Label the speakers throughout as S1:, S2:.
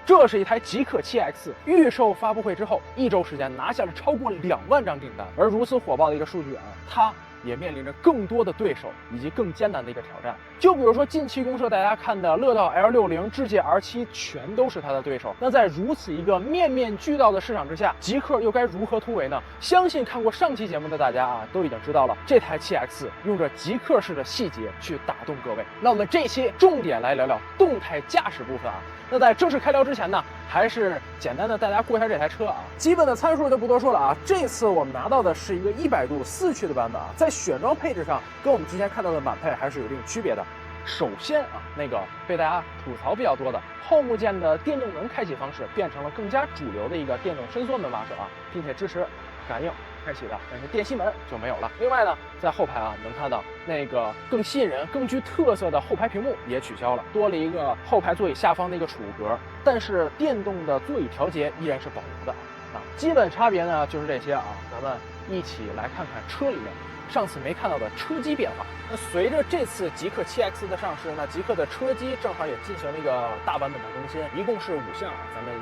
S1: 这是一台极氪7X，预售发布会之后1周时间拿下了超过2万张订单，而如此火爆的一个数据啊，它也面临着更多的对手以及更艰难的一个挑战。就比如说近期公社大家看的乐道 L60、智界 R7，全都是它的对手。那在如此一个面面俱到的市场之下，极氪又该如何突围呢？相信看过上期节目的大家啊，都已经知道了这台7X用着极氪式的细节去打动各位。那我们这期重点来聊聊动态驾驶部分啊。那在正式开聊之前呢，还是简单的带大家过一下这台车啊，基本的参数就不多说了啊。这次我们拿到的是一个100度4驱的版本啊，在选装配置上跟我们之前看到的满配还是有一定区别的。首先啊，那个被大家吐槽比较多的后部件的电动门开启方式变成了更加主流的一个电动伸缩门把手啊，并且支持感应开启的，但是电吸门就没有了。另外呢，在后排啊能看到那个更吸引人、更具特色的后排屏幕也取消了，多了一个后排座椅下方的一个储物格，但是电动的座椅调节依然是保留的啊。基本差别呢就是这些啊，咱们一起来看看车里面上次没看到的车机变化。那随着这次极氪7X 的上市，那极氪的车机正好也进行了一个大版本的更新，一共是5项啊，咱们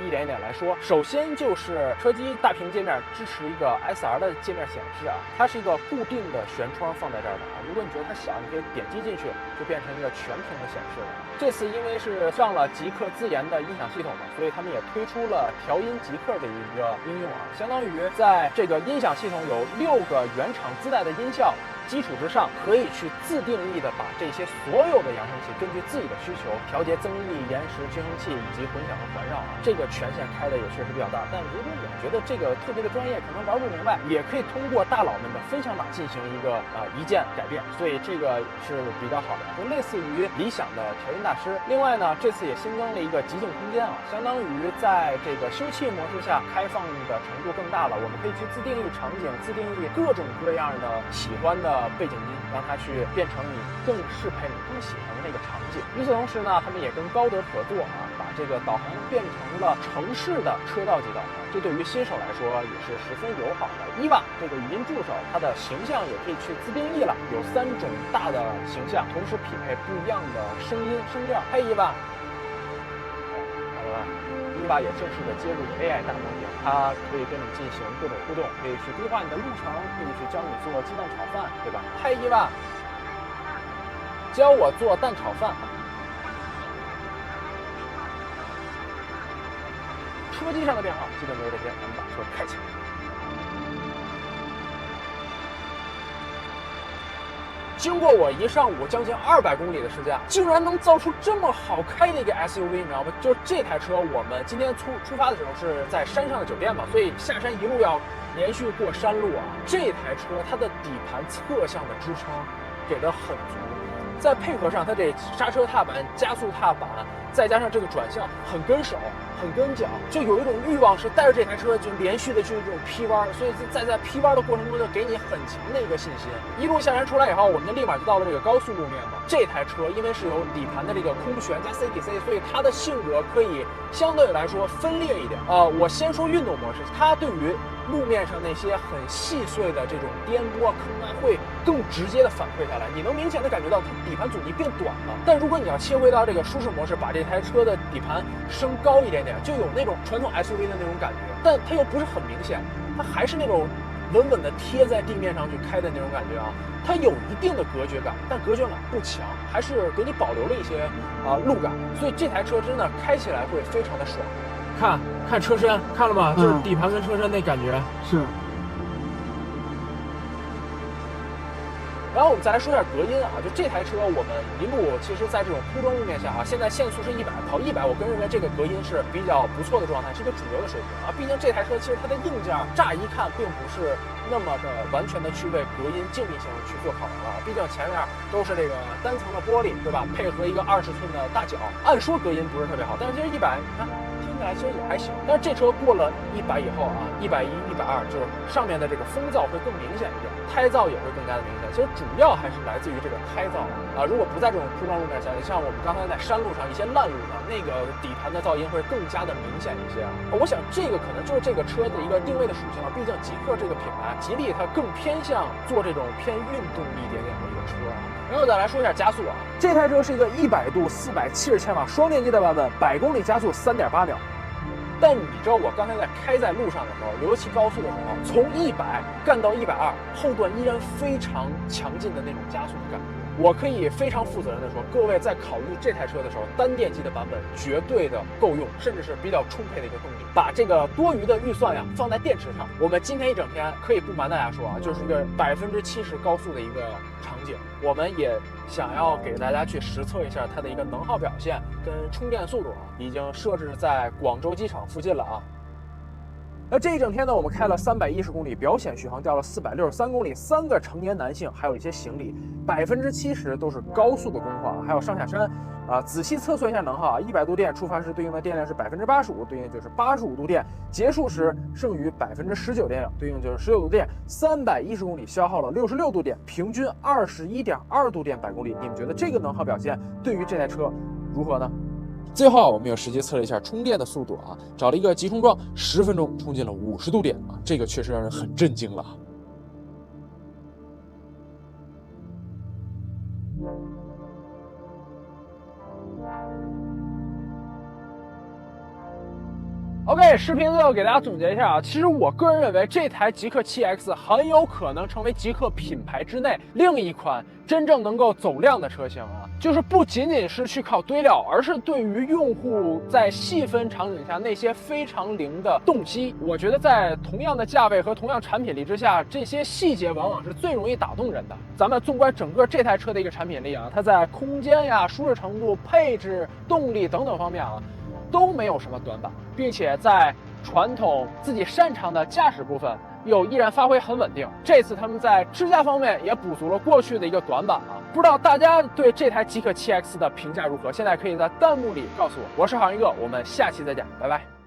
S1: 一点一点来说。首先就是车机大屏界面支持一个 XR 的界面显示啊，它是一个固定的悬窗放在这儿的啊，如果你觉得它小，你可以点击进去，就变成一个全屏的显示了。这次因为是上了极氪自研的音响系统嘛，所以他们也推出了调音极氪的一个应用啊，相当于在这个音响系统有6个原厂自带的音效基础之上，可以去自定义的把这些所有的扬声器根据自己的需求调节增益、延时、均衡器以及混响和环绕啊，这个权限开的也确实比较大。但如果你觉得这个特别的专业，可能玩不明白，也可以通过大佬们的分享码进行一个一键改变，所以这个是比较好的，就类似于理想的调音大师。另外呢，这次也新增了一个极静空间啊，相当于在这个休憩模式下开放的程度更大了，我们可以去自定义场景，自定义各种各样的喜欢的背景音，让它去变成你更适配你更喜欢的那个场景。与此同时呢，他们也跟高德合作啊，把这个导航变成了城市的车道级导航，这对于新手来说也是十分友好的。EVA这个语音助手，它的形象也可以去自定义了，有3种大的形象，同时匹配不一样的声音声调。嘿EVA，好了吧，EVA也正式的接入 AI 大模型，它可以跟你进行各种互动，可以去规划你的路程，可以去教你做鸡蛋炒饭，对吧？嘿EVA，教我做蛋炒饭。车机上的变化基本都是这些，咱们把车开起来。经过我1上午将近200公里的试驾，竟然能造出这么好开的一个 SUV， 你知道吗？就是这台车，我们今天出发的时候是在山上的酒店嘛，所以下山一路要连续过山路啊。这台车它的底盘侧向的支撑给的很足，再配合上它这刹车踏板、加速踏板，再加上这个转向很跟手、很跟脚，就有一种欲望是带着这台车就连续的去这种劈弯，所以在劈弯的过程中就给你很强的一个信心。一路下山出来以后，我们就立马就到了这个高速路面嘛。这台车因为是有底盘的这个空悬加 CTC， 所以它的性格可以相对来说分裂一点。我先说运动模式，它对于路面上那些很细碎的这种颠簸坑啊，会更直接的反馈下来，你能明显的感觉到它底盘阻尼变短了。但如果你要切回到这个舒适模式，把这台车的底盘升高一点点，就有那种传统 SUV 的那种感觉，但它又不是很明显，它还是那种稳稳的贴在地面上去开的那种感觉啊。它有一定的隔绝感，但隔绝感不强，还是给你保留了一些路感，所以这台车真的开起来会非常的爽。看车身，看了吗？就是底盘跟车身那感觉
S2: 是。
S1: 然后我们再来说一下隔音啊，就这台车我们一路其实在这种铺装路面下啊，现在限速是100，跑100，我个人认为这个隔音是比较不错的状态，是一个主流的水平啊。毕竟这台车其实它的硬件乍一看并不是那么的完全的去为隔音静谧性去做考量了，毕竟前面都是这个单层的玻璃，对吧？配合一个20寸的大脚，按说隔音不是特别好，但是其实100，你看听起来其实也还行。但是这车过了100以后啊，110、120，就是上面的这个风噪会更明显一点，胎噪也会更加的明显。其实主要还是来自于这个胎噪啊，如果不在这种铺装路面下，像我们刚才在山路上一些烂路上，那个底盘的噪音会更加的明显一些啊。我想这个可能就是这个车的一个定位的属性啊，毕竟极氪这个品牌吉利它更偏向做这种偏运动一点点的一个车啊。然后再来说一下加速啊，这台车是一个100度470千瓦双电机的版本，100公里加速3.8秒。但你知道我刚才在开在路上的时候，尤其高速的时候，从100干到120，后段依然非常强劲的那种加速的感觉。我可以非常负责任的说，各位在考虑这台车的时候，单电机的版本绝对的够用，甚至是比较充沛的一个动力。把这个多余的预算呀放在电池上，我们今天一整天可以不瞒大家说啊，就是一个70%高速的一个场景。我们也想要给大家去实测一下它的一个能耗表现跟充电速度啊，已经设置在广州机场附近了啊。那这一整天呢，我们开了310公里，表显续航掉了463公里，3个成年男性，还有一些行李，70%都是高速的工况，还有上下山。仔细测算一下能耗啊，100度电出发时对应的电量是85%，对应就是85度电；结束时剩余19%电量，对应就是16度电。310公里消耗了66度电，平均21.2度电100公里。你们觉得这个能耗表现对于这台车如何呢？最后我们又实际测了一下充电的速度啊，找了一个急充桩，10分钟充进了50度电啊，这个确实让人很震惊了。OK， 视频最后给大家总结一下啊，其实我个人认为这台极氪 7X 很有可能成为极氪品牌之内另一款真正能够走量的车型啊，就是不仅仅是去靠堆料，而是对于用户在细分场景下那些非常灵的洞悉，我觉得在同样的价位和同样产品力之下，这些细节往往是最容易打动人的。咱们纵观整个这台车的一个产品力啊，它在空间呀、舒适程度、配置、动力等等方面啊，都没有什么短板，并且在传统自己擅长的驾驶部分又依然发挥很稳定。这次他们在支架方面也补足了过去的一个短板啊。不知道大家对这台极氪 7X 的评价如何？现在可以在弹幕里告诉我。我是航一哥，我们下期再见，拜拜。